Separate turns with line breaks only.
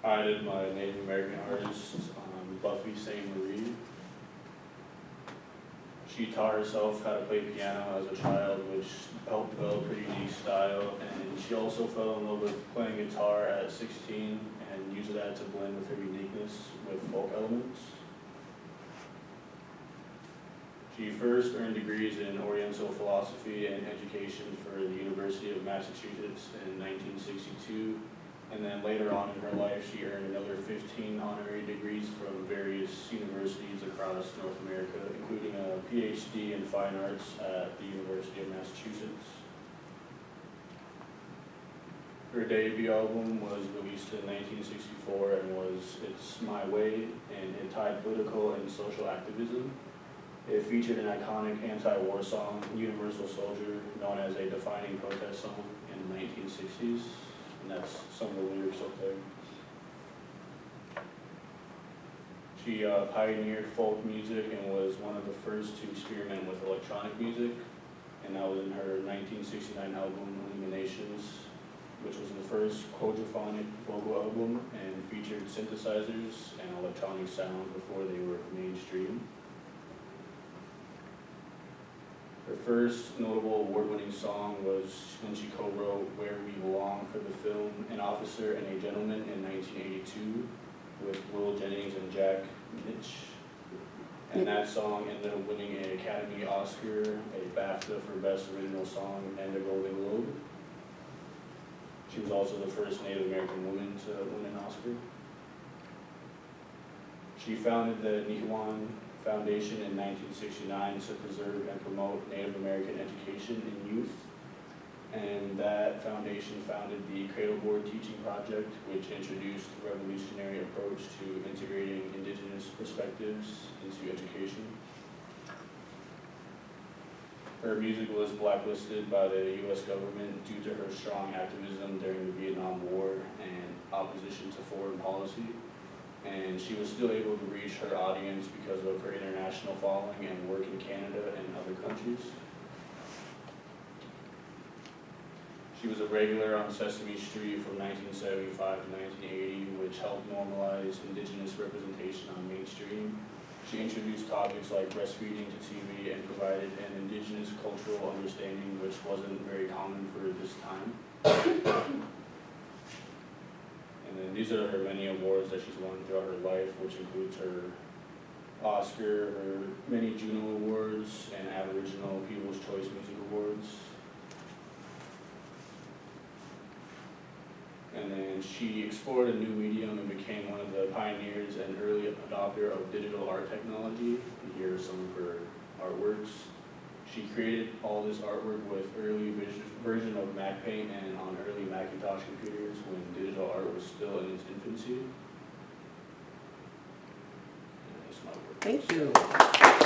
prided my Native American artist, Buffy St. Marie. She taught herself how to play piano as a child, which helped develop her unique style, and she also fell in love with playing guitar at 16 and used that to blend with her uniqueness with folk elements. She first earned degrees in Oriental philosophy and education for the University of Massachusetts in 1962, and then later on in her life she earned another 15 honorary degrees from various universities across North America, including a PhD in fine arts at the University of Massachusetts. Her debut album was released in 1964 and was It's My Way, and it tied political and social activism. It featured an iconic anti-war song, Universal Soldier, known as a defining protest song in the 1960s, and that's some of the lyrics up there. She pioneered folk music and was one of the first to experiment with electronic music, and that was in her 1969 album, Illuminations, which was the first quadraphonic vocal album and featured synthesizers and electronic sound before they were mainstream. Her first notable award-winning song was when she co-wrote Where We Belong for the film An Officer and a Gentleman in 1982 with Will Jennings and Jack Mitch. And that song ended up winning an Academy Oscar, a BAFTA for Best Original Song, and a Golden Globe. She was also the first Native American woman to win an Oscar. She founded the Nihiwan Foundation in 1969 to preserve and promote Native American education in youth. And that foundation founded the Cradleboard Teaching Project, which introduced a revolutionary approach to integrating indigenous perspectives into education. Her music was blacklisted by the U.S. government due to her strong activism during the Vietnam War and opposition to foreign policy. And she was still able to reach her audience because of her international following and work in Canada and other countries. She was a regular on Sesame Street from 1975 to 1980, which helped normalize indigenous representation on mainstream. She introduced topics like breastfeeding to TV and provided an indigenous cultural understanding which wasn't very common for this time. And then these are her many awards that she's won throughout her life, which includes her Oscar, her many Juno Awards, and Aboriginal People's Choice Music Awards. And then she explored a new medium and became one of the pioneers and early adopter of digital art technology. And here are some of her artworks. She created all this artwork with early version of MacPaint and on early Macintosh computers when digital art was still in its infancy. And that's my work.
Thank you.